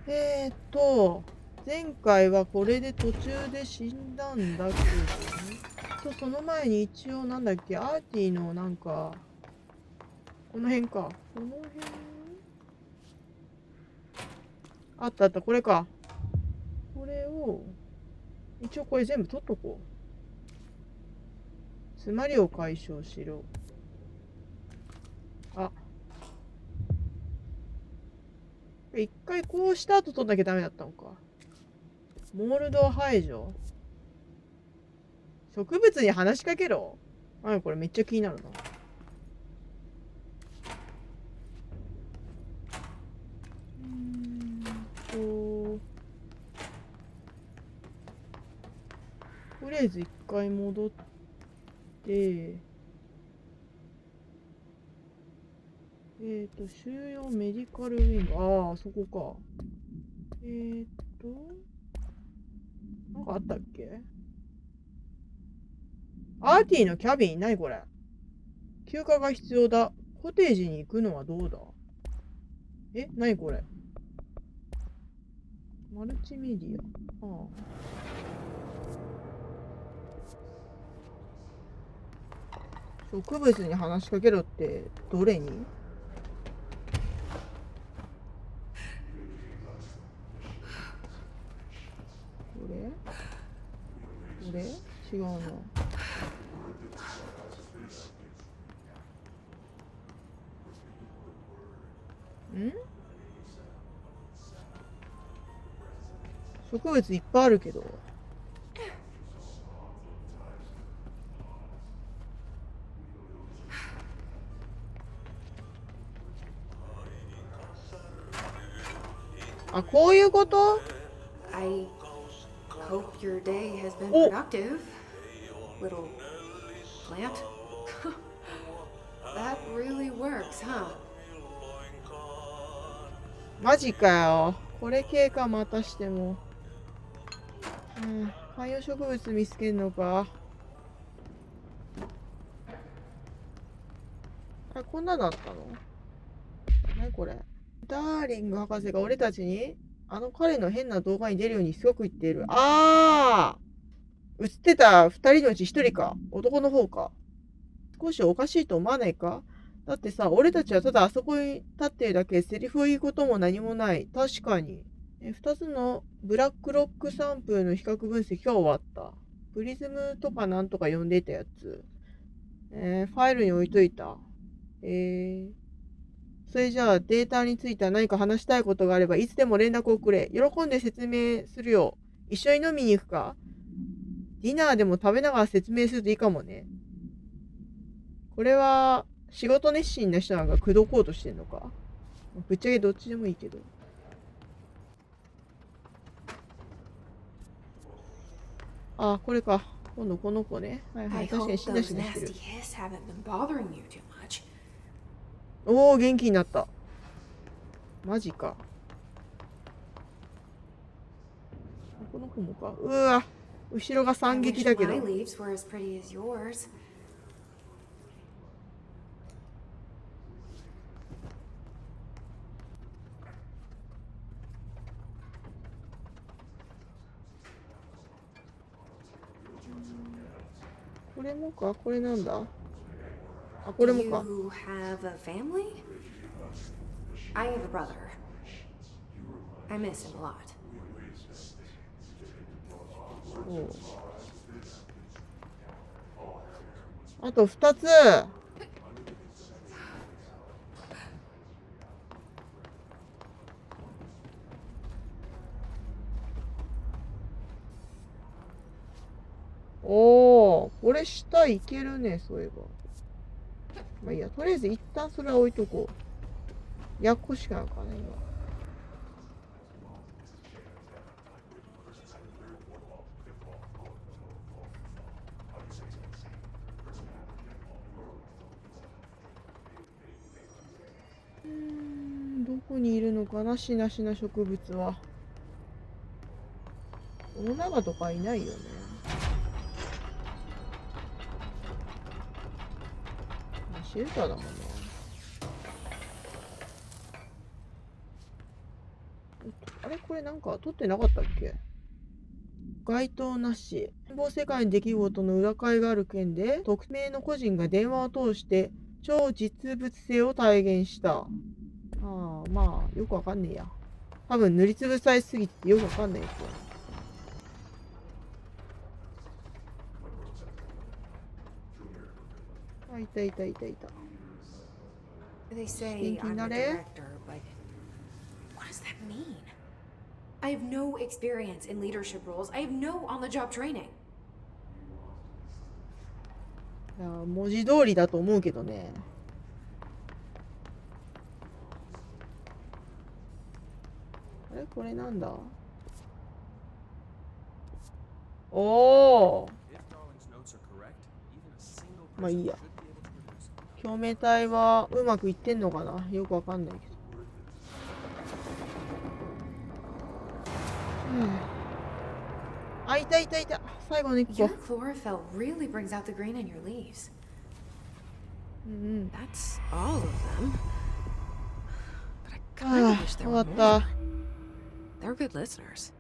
前回はこれで途中で死んだんだけどね。その前に一応なんだっけ、アーティのなんか、この辺か。この辺あったあった、これか。これを、一応これ全部取っとこう。詰まりを解消しろ。あ。一回こうした後取んなきゃダメだったのか。モールド排除。植物に話しかけろ。これめっちゃ気になるな。とりあえず一回戻って、収容メディカルウィング。ああ、そこか。なんかあったっけ？アーティのキャビン、何これ？休暇が必要だ。コテージに行くのはどうだ？何これ？マルチメディア。植物に話しかけろってどれに？これ違うな。植物いっぱいあるけど。あ、こういうこと？ I hope your day has been productive, little plant. That really works, huh? マジかよ。これ系か、またしても。観葉植物見つけんのか。こんなのあったの？何これ？ダーリング博士が俺たちに彼の変な動画に出るようにすごく言っている。映ってた二人のうち一人か。男の方か。少しおかしいと思わないか？だってさ、俺たちはただあそこに立っているだけ、セリフを言うことも何もない。確かに。二つのブラックロックサンプルの比較分析が終わった。プリズムとかなんとか呼んでいたやつ。ファイルに置いといた。それじゃあデータについては何か話したいことがあればいつでも連絡をくれ。喜んで説明するよ。一緒に飲みに行くか？ディナーでも食べながら説明するといいかもね。これは仕事熱心な人なんか口説こうとしてんのか？ぶっちゃけどっちでもいいけど。あ、これか。今度この子ね。はいはい。確かに死んだしなしてる。おー、元気になった。マジか。この子もか。うわ、後ろが惨劇だけど。これもか？これなんだ？あ、これもか。You have a family? I have a brother. I miss him a lot. あと2つ。おー、これ下いけるね、そういえば。まあいいや、とりあえず一旦それは置いとこう。やっこしかなんかね、今。どこにいるのかな、しなしな植物は。この中とかいないよね。シェルターだもんな。あれこれなんか撮ってなかったっけ？該当なし。現実世界の出来事の裏側がある件で、匿名の個人が電話を通して超実物性を体現した。ああ、まあ、よくわかんねえや。多分塗りつぶされすぎてよくわかんないですよ。あ、いたいたいたいた。They say I'm a director, but what does that mean? I have no experience in leadership roles. I have no on-the-job training. いや、文字通りだと思うけどね。あれこれなんだ？おお。まあいいや。共鳴体はうまくいってんのかな？よくわかんないけど。あ、いたいたいた。最後の一個。Your chlorophyll really brings out the green in your leaves. That's all of them. But I kind of wish there were more. They're good listeners.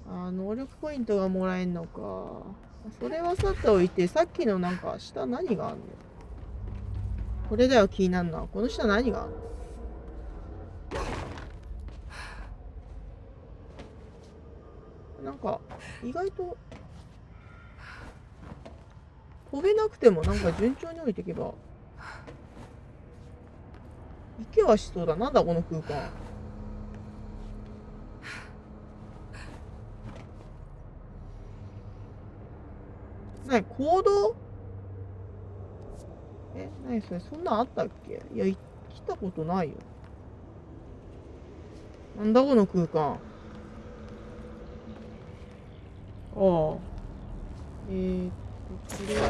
能力ポイントがもらえんのか。それはさておいて、さっきのなんか下何があんの？これだよ、気になるのは。この下何があんの？なんか意外と飛べなくてもなんか順調に降りていけば行けはしそうだ。なんだこの空間。なに行動？なにそれ、そんなんあったっけ？いや、来たことないよ。なんだこの空間。ああ。これを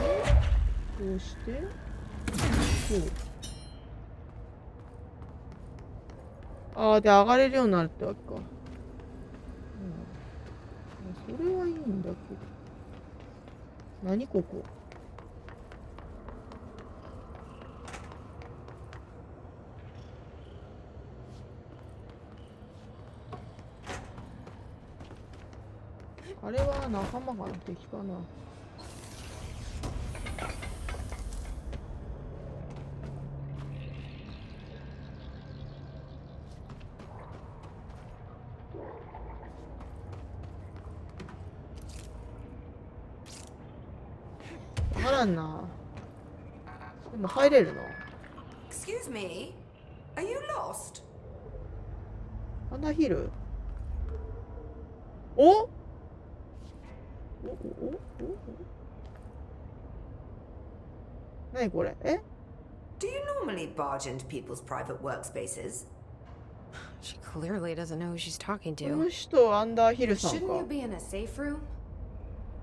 こうしてこう。ああ、で上がれるようになるってわけか。それはいいんだけど。何ここ？あれは仲間かな？敵かな？わからんな。でも入れるな。Excuse me, are you lost? アンダーヒル？お？何これ？え？ Do you normally barge into people's private workspaces? She clearly doesn't know who she's talking この to. 人アンダーヒルさん Shouldn't か。 you be in a safe room?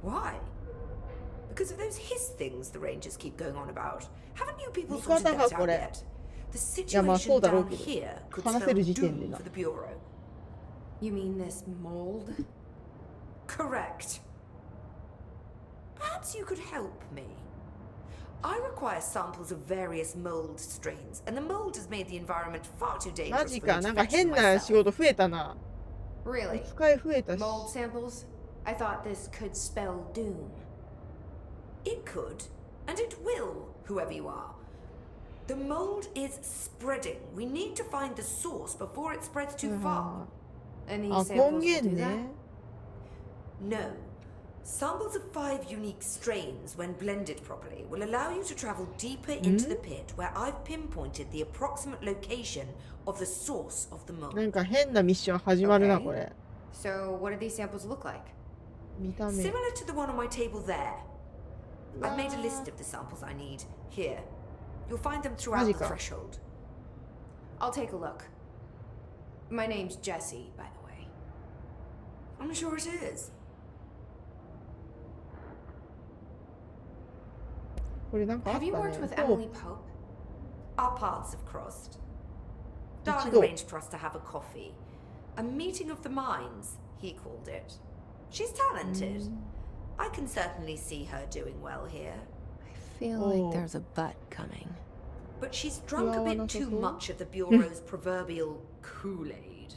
Why? Because of those hiss things the Rangers keep going on about. Haven't you people 味 sorted 方が that こ out れ。 yet? The いやまあそう situation だろう down けど。 here could 話せる spell 時点で doom な。 for the Bureau. You mean this mold? Correct. Perhaps you could help me. I require samples of various mold strains, and the mold has made the environment far too マ dangerous ジ for me か、 to なんか fetch 変 them な仕 myself. 事増えたな。お Really? 使い増えたし。 Mold samples? I thought this could spell doom. It could, and it will, whoever you are. The mold is spreading. We need to find the source before it spreads too far. And あ、 these 根 samples will 源 do that? ね。 No. Samples of 5 unique strains, when blended properly, will allow you to travel deeper into the pit where I've pinpointed the approximate location of the source of the な mold. んか変なミッション始まるな、 Okay. これ。 So what do these samples look like? 見た目。 Similar to the one on my table there. I've made a list of the samples I need. Here. You'll find them throughout the Magica. threshold. I'll take a look. My name's Jessie, by the way. I'm sure it is. これなんかあっ Have た you ね。 worked with そう Emily Pope? Our paths have crossed. Darling Ichido. arranged for us to have a coffee. A meeting of the minds, he called it. She's talented. I can certainly see her doing well here. I feel Oh. like there's a but coming. But she's drunk a Well, bit not too at all. much of the Bureau's proverbial Kool-Aid.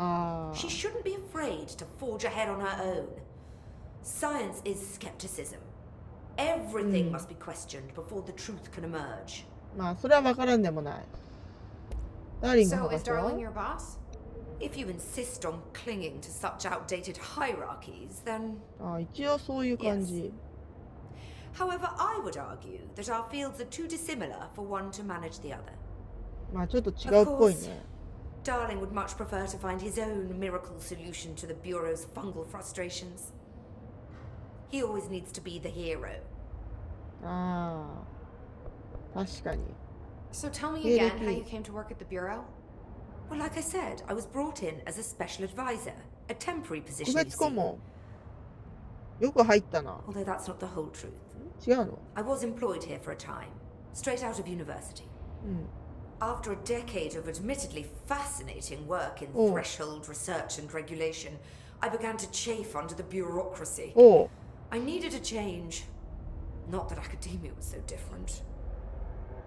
あ She あ。 shouldn't be afraid to forge ahead on her own. Science is skepticism. Everything must be questioned before the truth can emerge. まあ、それは分からんでもない。ダーリング So 博 is 士は Darling your boss? If you insist on clinging to such outdated hierarchies, then... ああ、一応そういう感じ。 However, I would argue that our fields are too dissimilar for one to manage the other. まあ、ちょっと違うっぽいね。 Darling would much prefer to find his own miracle solution to the Bureau's fungal frustrations. He always needs to be the hero. ああ、確かに。 So tell me Hey, again Ricky. how you came to work at the Bureau? Well, like I said, I was brought in as a special advisor, a temporary 特 position, you 別顧 see. 問。よく入ったな。 Although that's not the whole truth. 違うの？ I was employed here for a time, straight out of university. うん。 After a decade of admittedly fascinating work in Oh. threshold research and regulation, I began to chafe under the bureaucracy. おう。 I needed a change. Not that academia was so different.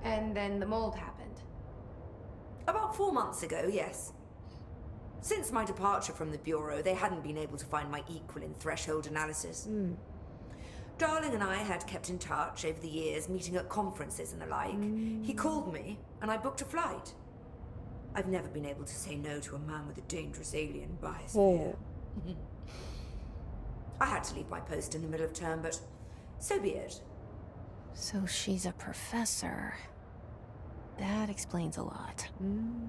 And then the mold happened. About 4 months ago, yes. Since my departure from the Bureau, they hadn't been able to find my equal in threshold analysis. うん。 Darling and I had kept in touch over the years, meeting at conferences and the like. He called me, and I booked a flight. I've never been able to say no to a man with a dangerous alien biosphere. Oh. I had to leave my post in the middle of term, but so be it. So she's a professor. That explains a lot. うーん。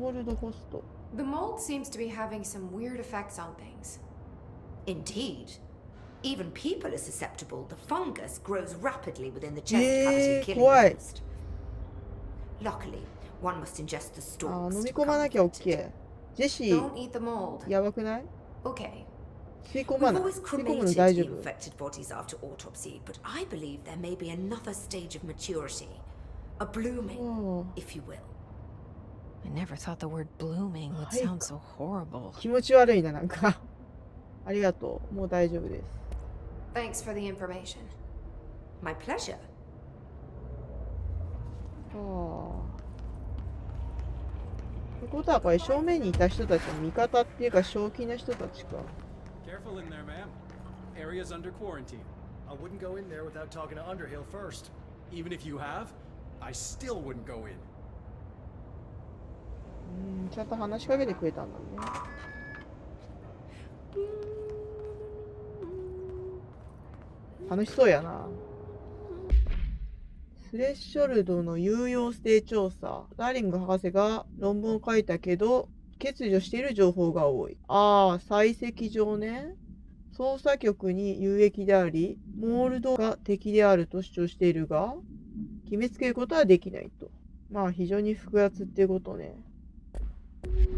モールドホスト。 The mold seems to be having some weird effects on things. Indeed. Even people are susceptible. The fungus grows rapidly within the chest cavity, killing Why? most. Luckily, one must ingest the ああ、 stalks 飲 to み込まな become きゃ infected. OK。ジェシ Don't ー、 eat the mold. やばくない？ Okay. 吸い込ま We've ない。 always 吸い込むの cremated 大 the 丈夫。 infected bodies after autopsy, but I believe there may be another stage of maturity. A blooming, おう。 if you will. I never thought the word blooming would Ay, sound so horrible. 気持ち悪いな、なんか。ありがとう。もう大丈夫です。 Thanks for the information. My pleasure. はあ。ってことはこれ正面にいた人たちの味方っていうか正気な人たちか。 Careful in there, ma'am. Area's under quarantine. I wouldn't go in there without talking to Underhill first. Even if you have, I still wouldn't go in. ちゃんと話しかけてくれたんだね。楽しそうやな。スレッショルドの有用性調査。ダーリング博士が論文を書いたけど、欠如している情報が多い。ああ、採石場ね。捜査局に有益であり、モールドが敵であると主張しているが、決めつけることはできないと。まあ、非常に複雑っていうことね。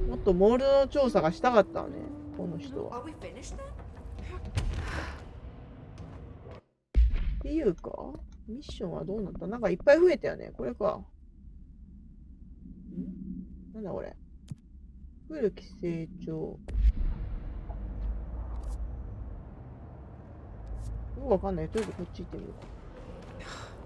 もっとモールドの調査がしたかったのね、この人は。 Are we finished then? っていうか、ミッションはどうなった？なんかいっぱい増えたよね。これか。なんだこれ。古き成長。よくわかんない。とりあえずこっち行ってみようか。